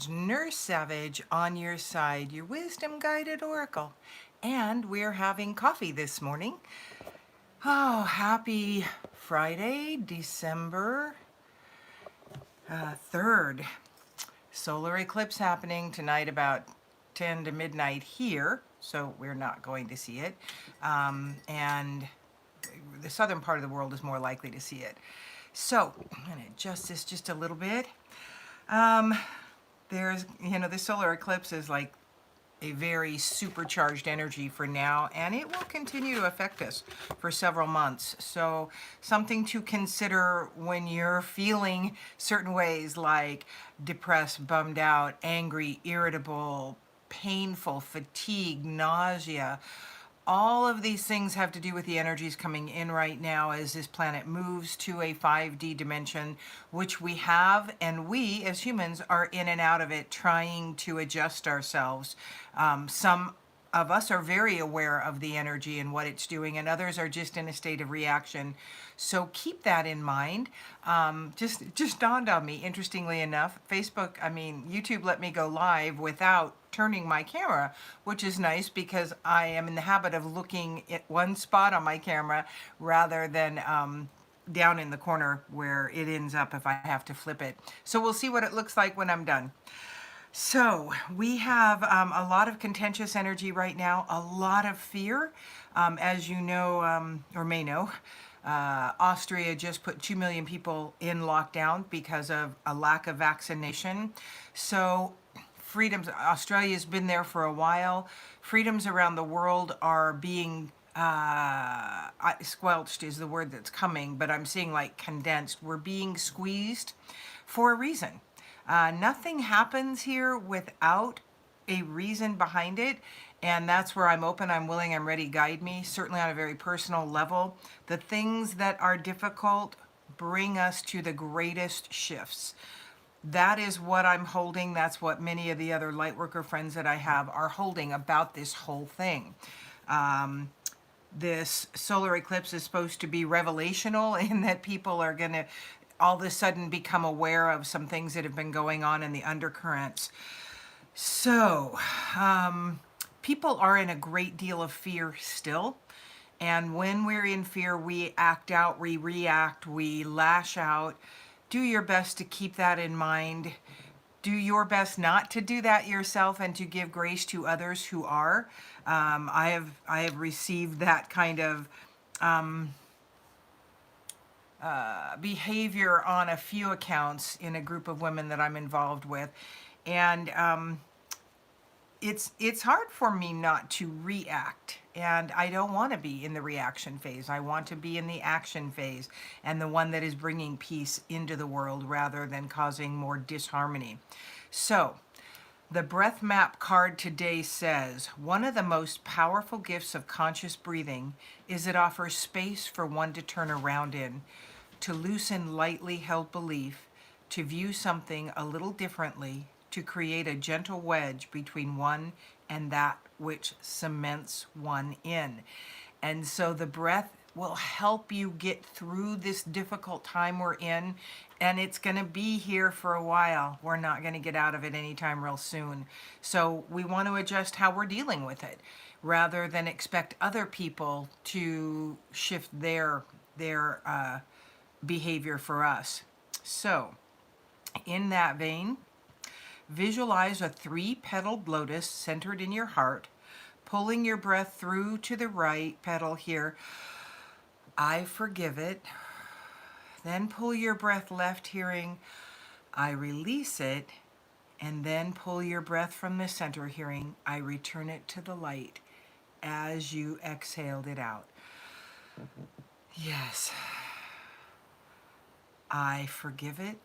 Nurse Savage on your side, your wisdom guided oracle. And we're having coffee this morning. Oh, happy Friday, December 3rd. Solar eclipse happening tonight about 10 to midnight here, so we're not going to see it. And the southern part of the world is more likely to see it. So I'm going to adjust this just a little bit. The solar eclipse is like a very supercharged energy for now, and it will continue to affect us for several months. So something to consider when you're feeling certain ways like depressed, bummed out, angry, irritable, painful, fatigue, nausea. All of these things have to do with the energies coming in right now as this planet moves to a 5D dimension, which we have, and we as humans are in and out of it trying to adjust ourselves. Some of us are very aware of the energy and what it's doing, and others are just in a state of reaction. So keep that in mind. Just dawned on me, interestingly enough, YouTube let me go live without turning my camera, which is nice because I am in the habit of looking at one spot on my camera rather than down in the corner where it ends up if I have to flip it. So we'll see what it looks like when I'm done. So we have a lot of contentious energy right now, a lot of fear. As you know, or may know, Austria just put 2 million people in lockdown because of a lack of vaccination. So freedoms, Australia's been there for a while. Freedoms around the world are being squelched is the word that's coming, but I'm seeing like condensed. We're being squeezed for a reason. Nothing happens here without a reason behind it, and that's where I'm open, I'm willing, I'm ready, guide me. Certainly on a very personal level, the things that are difficult bring us to the greatest shifts. That is what I'm holding. That's what many of the other lightworker friends that I have are holding about this whole thing. This solar eclipse is supposed to be revelational in that people are going to all of a sudden become aware of some things that have been going on in the undercurrents. So, people are in a great deal of fear still. And when we're in fear, we act out, we react, we lash out. Do your best to keep that in mind. Do your best not to do that yourself and to give grace to others who are. I have received that kind of behavior on a few accounts in a group of women that I'm involved with, and it's hard for me not to react, and I don't want to be in the reaction phase. I want to be in the action phase, and the one that is bringing peace into the world rather than causing more disharmony. So the breath map card today says, one of the most powerful gifts of conscious breathing is it offers space for one to turn around in, to loosen lightly held belief, to view something a little differently, to create a gentle wedge between one and that which cements one in. And so the breath will help you get through this difficult time we're in, and it's going to be here for a while. We're not going to get out of it anytime real soon. So we want to adjust how we're dealing with it rather than expect other people to shift their behavior for us. So in that vein, visualize a 3-petaled lotus centered in your heart, pulling your breath through to the right petal here. I forgive it. Then pull your breath left, hearing I release it, and then pull your breath from the center, hearing I return it to the light as you exhaled it out. Yes. I forgive it.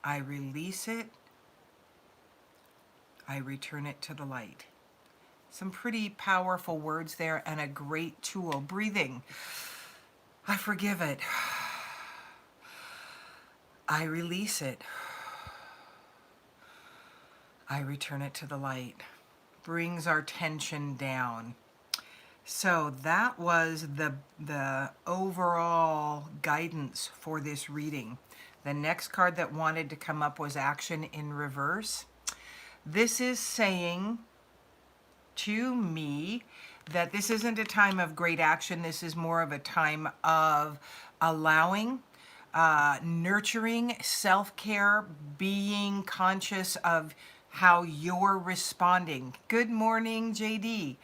I release it. I return it to the light. Some pretty powerful words there and a great tool. Breathing. I forgive it. I release it. I return it to the light. Brings our tension down. So that was the overall guidance for this reading. The next card that wanted to come up was Action in Reverse. This is saying to me that this isn't a time of great action. This is more of a time of allowing, nurturing, self-care, being conscious of how you're responding. Good morning, JD.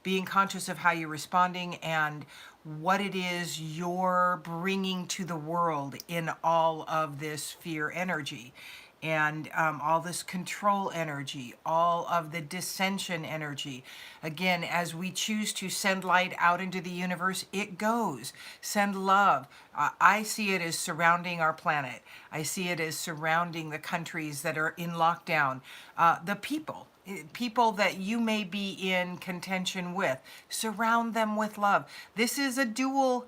Being conscious of how you're responding and what it is you're bringing to the world in all of this fear energy and all this control energy, all of the dissension energy. Again, as we choose to send light out into the universe, it goes. Send love. I see it as surrounding our planet. I see it as surrounding the countries that are in lockdown. The people that you may be in contention with, surround them with love. This is a dual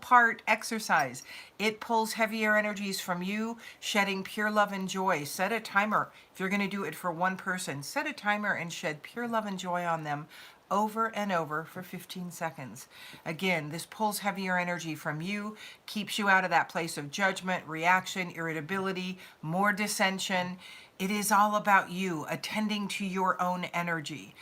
part exercise. It pulls heavier energies from you, shedding pure love and joy. Set a timer. If you're going to do it for one person, set a timer and shed pure love and joy on them over and over for 15 seconds. Again, this pulls heavier energy from you, keeps you out of that place of judgment, reaction, irritability, more dissension. It is all about you attending to your own energy.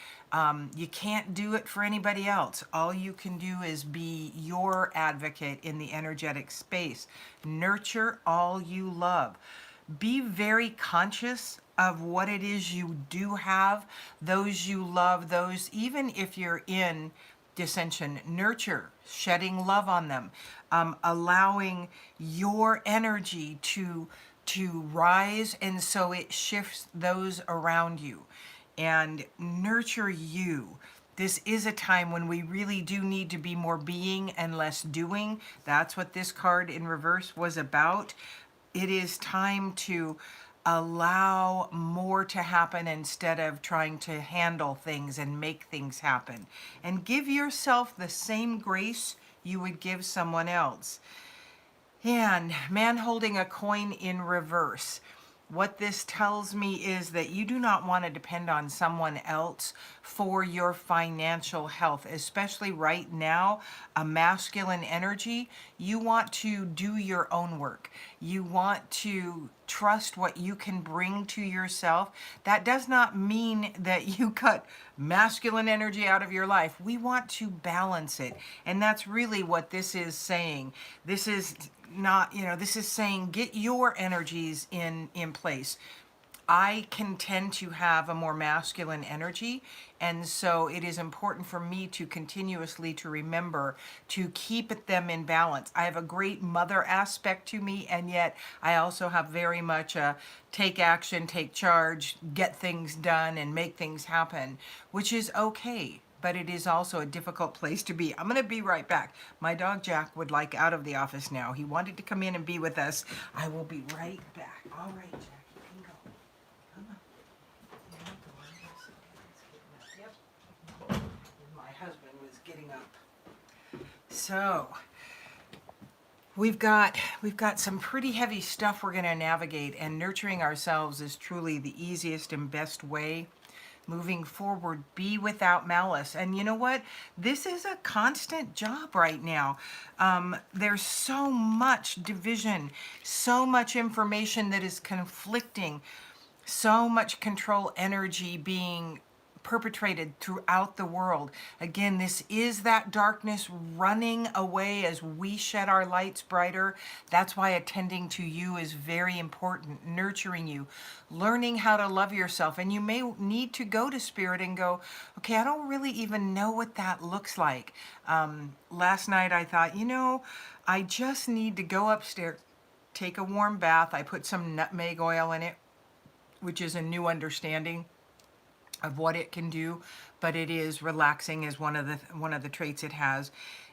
You can't do it for anybody else. All you can do is be your advocate in the energetic space. Nurture all you love. Be very conscious of what it is you do have, those you love, those, even if you're in dissension, nurture, shedding love on them, allowing your energy to rise, and so it shifts those around you, and nurture you. This is a time when we really do need to be more being and less doing. That's what this card in reverse was about. It is time to allow more to happen instead of trying to handle things and make things happen. And give yourself the same grace you would give someone else. And man holding a coin in reverse. What this tells me is that you do not want to depend on someone else for your financial health, especially right now, a masculine energy. You want to do your own work. You want to trust what you can bring to yourself. That does not mean that you cut masculine energy out of your life. We want to balance it. And that's really what this is saying. This is not, this is saying get your energies in place. I can tend to have a more masculine energy, and so it is important for me to continuously to remember to keep them in balance. I have a great mother aspect to me, and yet I also have very much a take action, take charge, get things done, and make things happen, which is okay. But it is also a difficult place to be. I'm going to be right back. My dog Jack would like out of the office now. He wanted to come in and be with us. I will be right back. All right, Jack, you can go. Come on. Yep. My husband was getting up. So we've got some pretty heavy stuff we're going to navigate, and nurturing ourselves is truly the easiest and best way. Moving forward, be without malice. And you know what? This is a constant job right now. There's so much division, so much information that is conflicting, so much control energy being perpetrated throughout the world. Again, this is that darkness running away as we shed our lights brighter. That's why attending to you is very important, nurturing you, learning how to love yourself. And you may need to go to spirit and go, okay, I don't really even know what that looks like. Last night I thought, I just need to go upstairs, take a warm bath. I put some nutmeg oil in it, which is a new understanding of what it can do, but it is relaxing as one of the traits it has.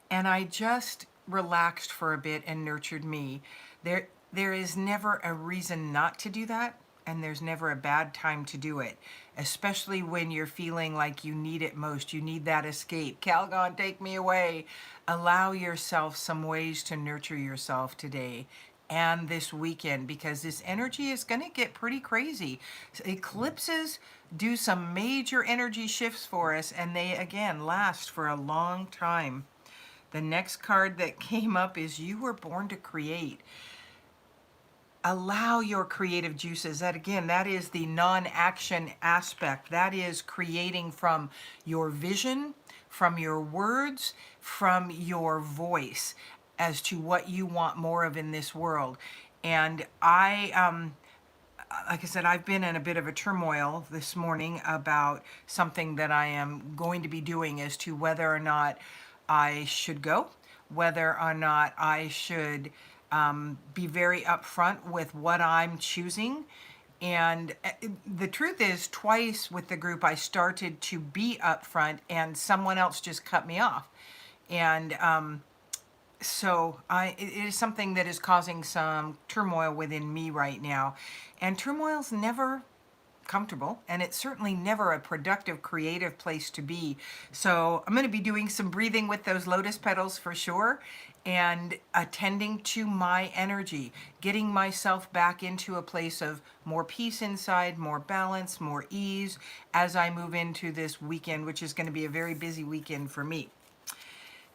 And I just relaxed for a bit and nurtured me. There is never a reason not to do that, and there's never a bad time to do it, especially when you're feeling like you need it most. You need that escape. Calgon, take me away. Allow yourself some ways to nurture yourself today and this weekend, because this energy is going to get pretty crazy. Eclipses do some major energy shifts for us, and they again last for a long time. The next card that came up is You Were Born to Create. allow your creative juices. That again, that is the non-action aspect. That is creating from your vision, from your words, from your voice as to what you want more of in this world. And like I said, I've been in a bit of a turmoil this morning about something that I am going to be doing as to whether or not I should go, whether or not I should be very upfront with what I'm choosing. And the truth is, twice with the group, I started to be upfront and someone else just cut me off. And it is something that is causing some turmoil within me right now. And turmoil's never comfortable, and it's certainly never a productive, creative place to be. So I'm going to be doing some breathing with those lotus petals for sure, and attending to my energy, getting myself back into a place of more peace inside, more balance, more ease as I move into this weekend, which is going to be a very busy weekend for me.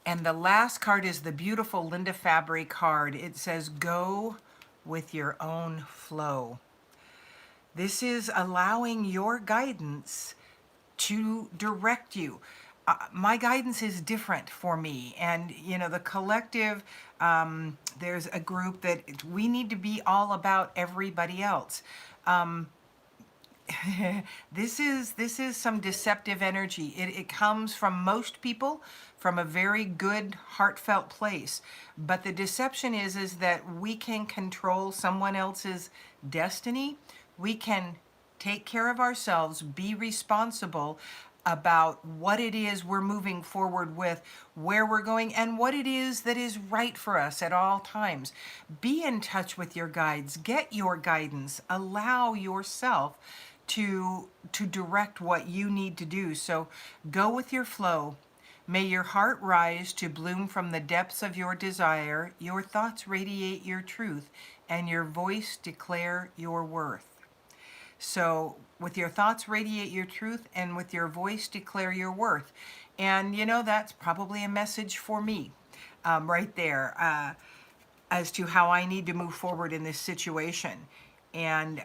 And the last card is the beautiful Linda Fabry card. It says, go with your own flow. This is allowing your guidance to direct you. My guidance is different for me. And, you know, the collective, there's a group that we need to be all about everybody else. This is some deceptive energy. It comes from most people from a very good, heartfelt place. But the deception is that we can control someone else's destiny. We can take care of ourselves, be responsible about what it is we're moving forward with, where we're going, and what it is that is right for us at all times. Be in touch with your guides. Get your guidance. Allow yourself to direct what you need to do. So go with your flow. May your heart rise to bloom from the depths of your desire. Your thoughts radiate your truth, and your voice declare your worth. So with your thoughts radiate your truth, and with your voice declare your worth. And you know, that's probably a message for me right there as to how I need to move forward in this situation. And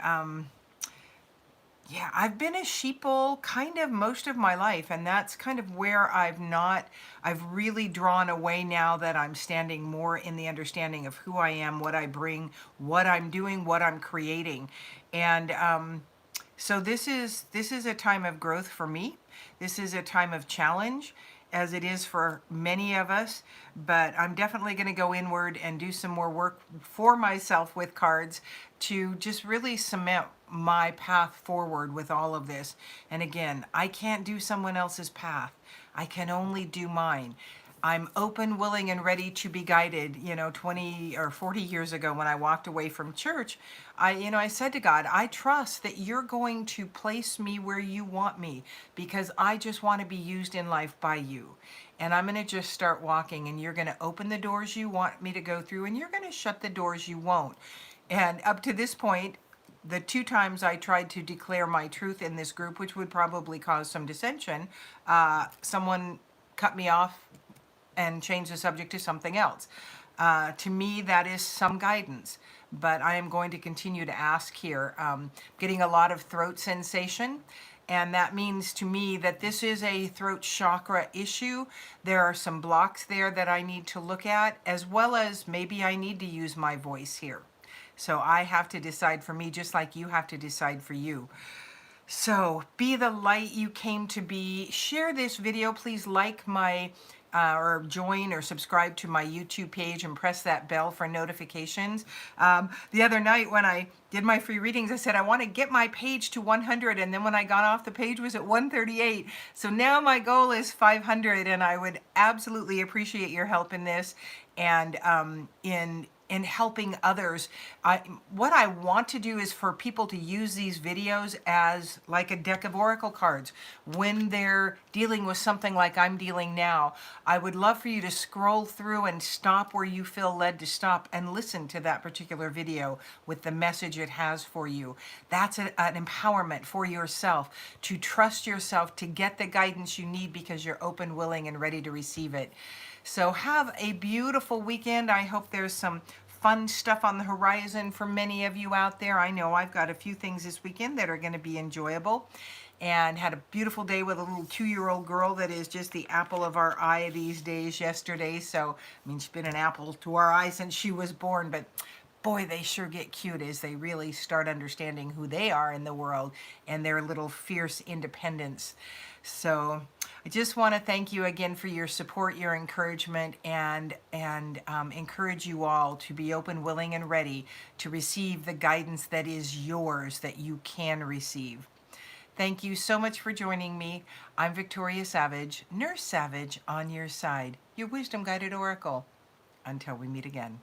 yeah, I've been a sheeple kind of most of my life, and that's kind of where I've really drawn away now that I'm standing more in the understanding of who I am, what I bring, what I'm doing, what I'm creating. And so this is a time of growth for me. This is a time of challenge, as it is for many of us, but I'm definitely going to go inward and do some more work for myself with cards to just really cement my path forward with all of this. And again, I can't do someone else's path. I can only do mine. I'm open, willing, and ready to be guided. You know, 20 or 40 years ago when I walked away from church, I said to God, I trust that you're going to place me where you want me, because I just want to be used in life by you. And I'm going to just start walking, and you're going to open the doors you want me to go through, and you're going to shut the doors you won't. And up to this point, the 2 times I tried to declare my truth in this group, which would probably cause some dissension, someone cut me off and change the subject to something else. To me, that is some guidance, but I am going to continue to ask here. Getting a lot of throat sensation, and that means to me that this is a throat chakra issue. There are some blocks there that I need to look at, as well as maybe I need to use my voice here. So I have to decide for me, just like you have to decide for you. So be the light you came to be. Share this video. Please like my or join or subscribe to my YouTube page and press that bell for notifications. The other night when I did my free readings, I said I want to get my page to 100, and then when I got off, the page was at 138. So now my goal is 500, and I would absolutely appreciate your help in this and in helping others. What I want to do is for people to use these videos as like a deck of oracle cards when they're dealing with something like I'm dealing now. I would love for you to scroll through and stop where you feel led to stop and listen to that particular video with the message it has for you. That's an empowerment for yourself to trust yourself to get the guidance you need because you're open, willing, and ready to receive it. So have a beautiful weekend. I hope there's some fun stuff on the horizon for many of you out there. I know I've got a few things this weekend that are going to be enjoyable, and had a beautiful day with a little 2-year-old girl that is just the apple of our eye these days yesterday. So, I mean, she's been an apple to our eye since she was born, but boy, they sure get cute as they really start understanding who they are in the world and their little fierce independence. So I just want to thank you again for your support, your encouragement, and encourage you all to be open, willing, and ready to receive the guidance that is yours, that you can receive. Thank you so much for joining me. I'm Victoria Savage, Nurse Savage on your side, your wisdom guided oracle. Until we meet again.